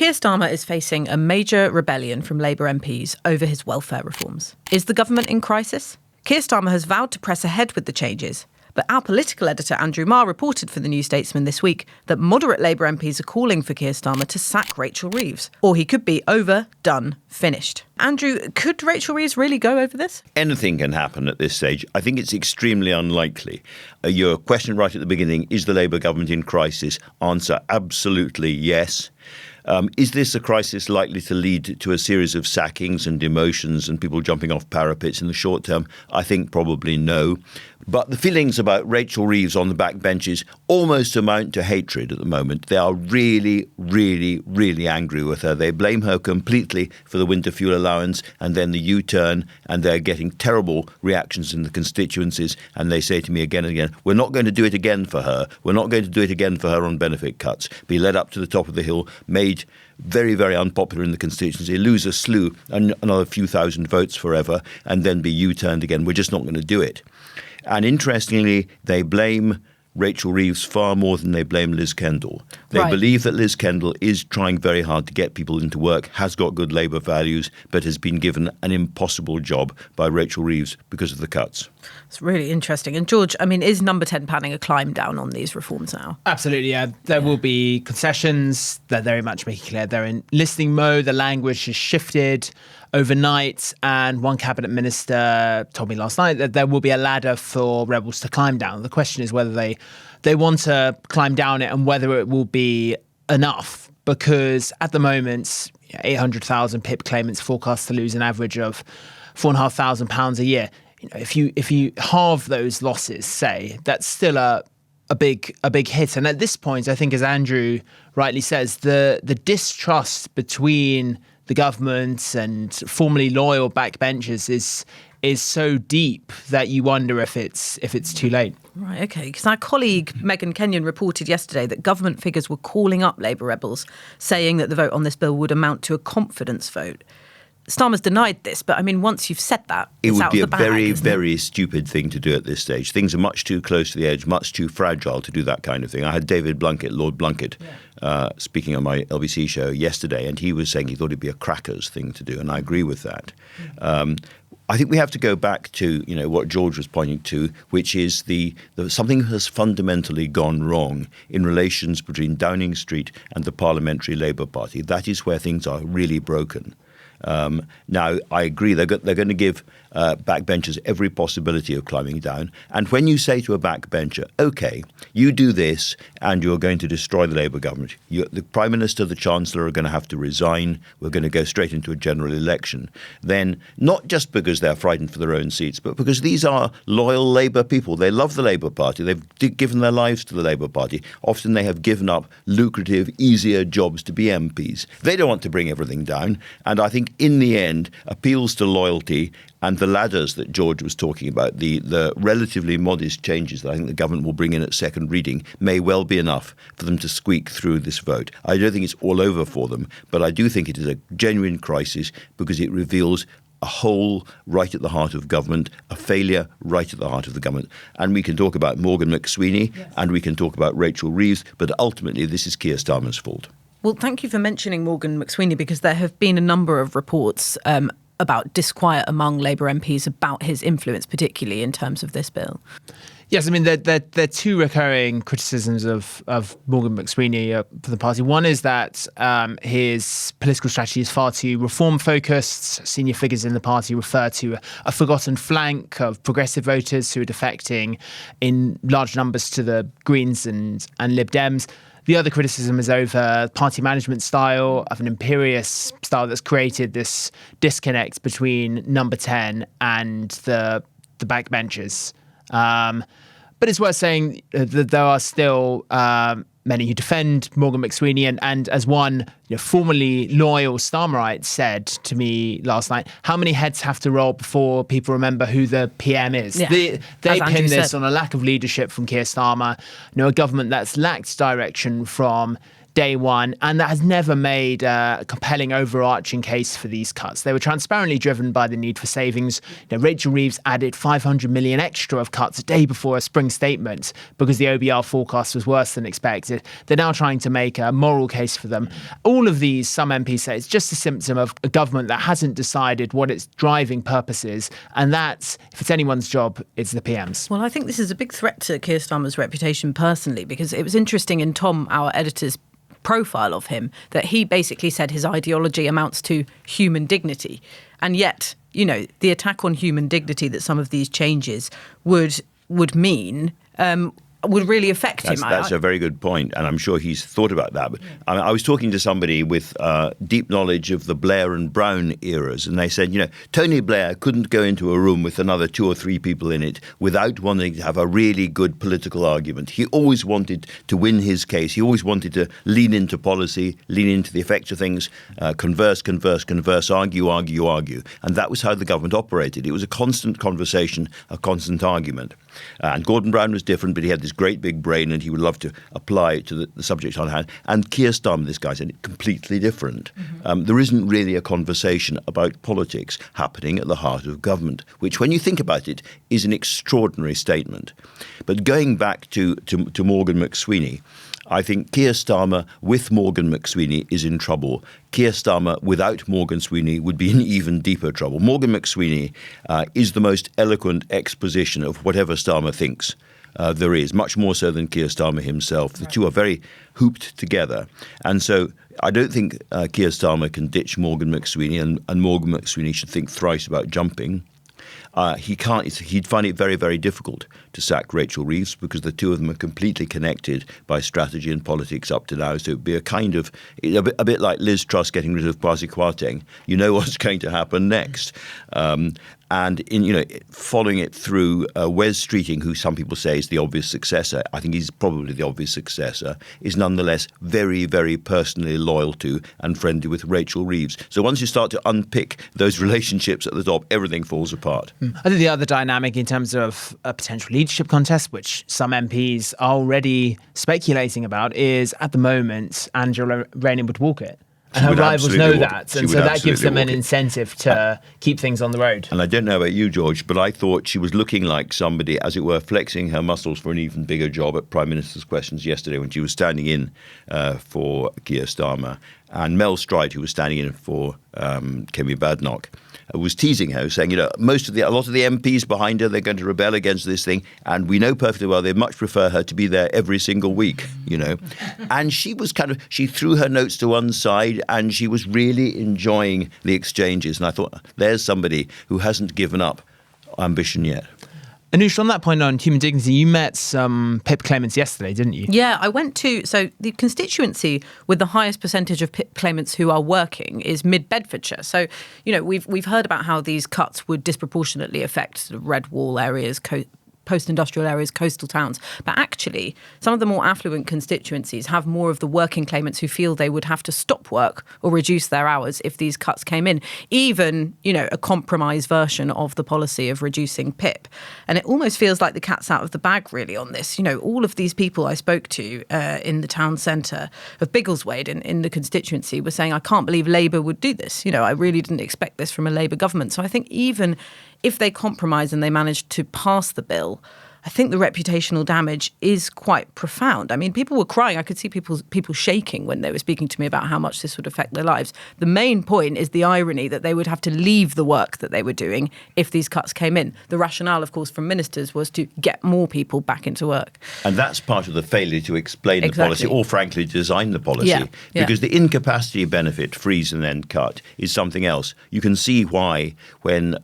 Keir Starmer is facing a major rebellion from Labour MPs over his welfare reforms. Is the government in crisis? Keir Starmer has vowed to press ahead with the changes, but our political editor Andrew Marr reported for the New Statesman this week that moderate Labour MPs are calling for Keir Starmer to sack Rachel Reeves, or he could be over, done, finished. Andrew, could Rachel Reeves really go over this? Anything can happen at this stage. I think it's extremely unlikely. Your question right at the beginning, is the Labour government in crisis? Answer, absolutely yes. Is this a crisis likely to lead to a series of sackings and demotions and people jumping off parapets in the short term? I think probably no. But the feelings about Rachel Reeves on the backbenches almost amount to hatred at the moment. They are really, really, really angry with her. They blame her completely for the winter fuel allowance and then the U-turn, and they're getting terrible reactions in the constituencies. And they say to me again and again, we're not going to do it again for her. We're not going to do it again for her on benefit cuts. Be led up to the top of the hill, made very, very unpopular in the constituency, lose a slew, another few thousand votes forever, and then be U-turned again. We're just not going to do it. And interestingly, they blame Rachel Reeves far more than they blame Liz Kendall. They believe that Liz Kendall is trying very hard to get people into work, has got good Labour values, but has been given an impossible job by Rachel Reeves because of the cuts. It's really interesting. And George, I mean, is number 10 planning a climb down on these reforms now? Absolutely, yeah. There will be concessions. They're very much making clear they're in listening mode. The language has shifted overnight, and one cabinet minister told me last night that there will be a ladder for rebels to climb down. The question is whether they want to climb down it and whether it will be enough, because at the moment 800,000 PIP claimants forecast to lose an average of £4,500 a year. If you halve those losses, say, that's still a big hit. And at this point, I think, as Andrew rightly says, the distrust between the government and formerly loyal backbenchers is so deep that you wonder if it's too late. Right, OK. Because our colleague Megan Kenyon reported yesterday that government figures were calling up Labour rebels, saying that the vote on this bill would amount to a confidence vote. Starmer's denied this, but I mean, once you've said that, it would be a bag, very, very stupid thing to do at this stage. Things are much too close to the edge, much too fragile to do that kind of thing. I had David Blunkett, Lord Blunkett, speaking on my LBC show yesterday, and he was saying he thought it'd be a crackers thing to do, and I agree with that. I think we have to go back to what George was pointing to, which is the something has fundamentally gone wrong in relations between Downing Street and the Parliamentary Labour Party. That is where things are really broken. Now, I agree, they're going to give backbenchers every possibility of climbing down. And when you say to a backbencher, OK, you do this and you're going to destroy the Labour government, the Prime Minister, the Chancellor are going to have to resign, we're going to go straight into a general election, then not just because they're frightened for their own seats, but because these are loyal Labour people. They love the Labour Party. They've given their lives to the Labour Party. Often they have given up lucrative, easier jobs to be MPs. They don't want to bring everything down. And I think in the end, appeals to loyalty and the ladders that George was talking about, the relatively modest changes that I think the government will bring in at second reading, may well be enough for them to squeak through this vote. I don't think it's all over for them, but I do think it is a genuine crisis because it reveals a hole right at the heart of government, a failure right at the heart of the government. And we can talk about Morgan Mcweeny and we can talk about Rachel Reeves, but ultimately this is Keir Starmer's fault. Well, thank you for mentioning Morgan Mcweeny, because there have been a number of reports about disquiet among Labour MPs about his influence, particularly in terms of this bill. Yes, I mean, there are two recurring criticisms of Morgan Mcweeny for the party. One is that his political strategy is far too reform-focused. Senior figures in the party refer to a forgotten flank of progressive voters who are defecting in large numbers to the Greens and Lib Dems. The other criticism is over party management style, of an imperious style that's created this disconnect between number 10 and the backbenchers. But it's worth saying that there are still many who defend Morgan Mcweeny, and as one formerly loyal Starmerite said to me last night, how many heads have to roll before people remember who the PM is? Yeah, they pin this on a lack of leadership from Keir Starmer, a government that's lacked direction from day one, and that has never made a compelling overarching case for these cuts. They were transparently driven by the need for savings. Rachel Reeves added 500 million extra of cuts a day before a spring statement because the OBR forecast was worse than expected. They're now trying to make a moral case for them. All of these, some MPs say, it's just a symptom of a government that hasn't decided what its driving purpose is, and that's, if it's anyone's job, it's the PM's. Well, I think this is a big threat to Keir Starmer's reputation personally, because it was interesting in Tom, our editor's profile of him, that he basically said his ideology amounts to human dignity. And yet, the attack on human dignity that some of these changes would mean would really affect him. That's a very good point, and I'm sure he's thought about that. But I was talking to somebody with deep knowledge of the Blair and Brown eras, and they said, Tony Blair couldn't go into a room with another 2 or 3 people in it without wanting to have a really good political argument. He always wanted to win his case. He always wanted to lean into policy, lean into the effects of things, converse, argue. And that was how the government operated. It was a constant conversation, a constant argument. And Gordon Brown was different, but he had this great big brain and he would love to apply it to the subject on hand. And Keir Starmer, this guy, said completely different. There isn't really a conversation about politics happening at the heart of government, which, when you think about it, is an extraordinary statement. But going back to Morgan Mcweeny, I think Keir Starmer with Morgan Mcweeny is in trouble. Keir Starmer without Morgan Mcweeny would be in even deeper trouble. Morgan Mcweeny is the most eloquent exposition of whatever Starmer thinks there is, much more so than Keir Starmer himself. The two are very hooped together. And so I don't think Keir Starmer can ditch Morgan Mcweeny, and Morgan Mcweeny should think thrice about jumping. He can't. He'd find it very, very difficult to sack Rachel Reeves because the two of them are completely connected by strategy and politics up to now. So it'd be a bit like Liz Truss getting rid of Kwasi Kwarteng. You know what's going to happen next. And following it through, Wes Streeting, who some people say is the obvious successor, I think he's probably the obvious successor, is nonetheless very, very personally loyal to and friendly with Rachel Reeves. So once you start to unpick those relationships at the top, everything falls apart. I think the other dynamic in terms of a potential leadership contest, which some MPs are already speculating about, is at the moment Angela Rayner would walk it. And her rivals know that, and so that gives them an incentive to keep things on the road. And I don't know about you, George, but I thought she was looking like somebody, as it were, flexing her muscles for an even bigger job at Prime Minister's Questions yesterday when she was standing in for Keir Starmer. And Mel Stride, who was standing in for Kemi Badenoch, was teasing her, saying, a lot of the MPs behind her, they're going to rebel against this thing, and we know perfectly well they'd much prefer her to be there every single week, And she was she threw her notes to one side and she was really enjoying the exchanges. And I thought, there's somebody who hasn't given up ambition yet. Anoush, on that point on human dignity, you met some PIP claimants yesterday, didn't you? Yeah, I went to, so the constituency with the highest percentage of PIP claimants who are working is Mid-Bedfordshire. So, we've heard about how these cuts would disproportionately affect sort of red wall areas, post-industrial areas, coastal towns. But actually, some of the more affluent constituencies have more of the working claimants who feel they would have to stop work or reduce their hours if these cuts came in. Even, a compromise version of the policy of reducing PIP. And it almost feels like the cat's out of the bag, really, on this. All of these people I spoke to in the town centre of Biggleswade in the constituency were saying, I can't believe Labour would do this. I really didn't expect this from a Labour government. So I think even if they compromise and they manage to pass the bill, I think the reputational damage is quite profound. I mean, people were crying. I could see people shaking when they were speaking to me about how much this would affect their lives. The main point is the irony that they would have to leave the work that they were doing if these cuts came in. The rationale, of course, from ministers was to get more people back into work. And that's part of the failure to explain the policy, or frankly, design the policy. Yeah. Because the incapacity benefit, freeze and then cut, is something else. You can see why when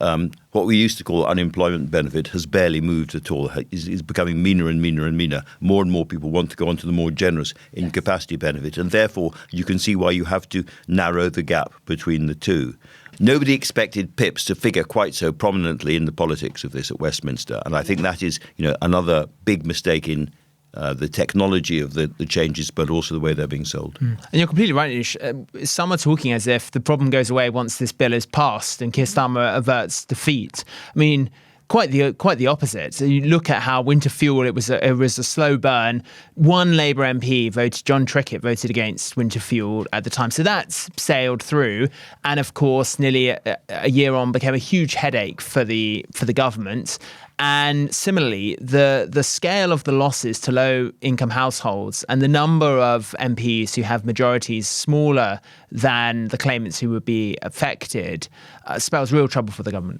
what we used to call unemployment benefit has barely moved at all. Is becoming meaner and meaner and meaner. More and more people want to go on to the more generous incapacity benefit. And therefore, you can see why you have to narrow the gap between the two. Nobody expected PIPs to figure quite so prominently in the politics of this at Westminster. And I think that is, another big mistake in the technology of the changes, but also the way they're being sold. And you're completely right, Ish. Some are talking as if the problem goes away once this bill is passed and Keir Starmer averts defeat. I mean, quite the opposite. So you look at how winter fuel, it was a slow burn. One Labour MP John Trickett voted against winter fuel at the time. So that's sailed through. And of course, nearly a year on, became a huge headache for the government. And similarly, the scale of the losses to low-income households and the number of MPs who have majorities smaller than the claimants who would be affected spells real trouble for the government.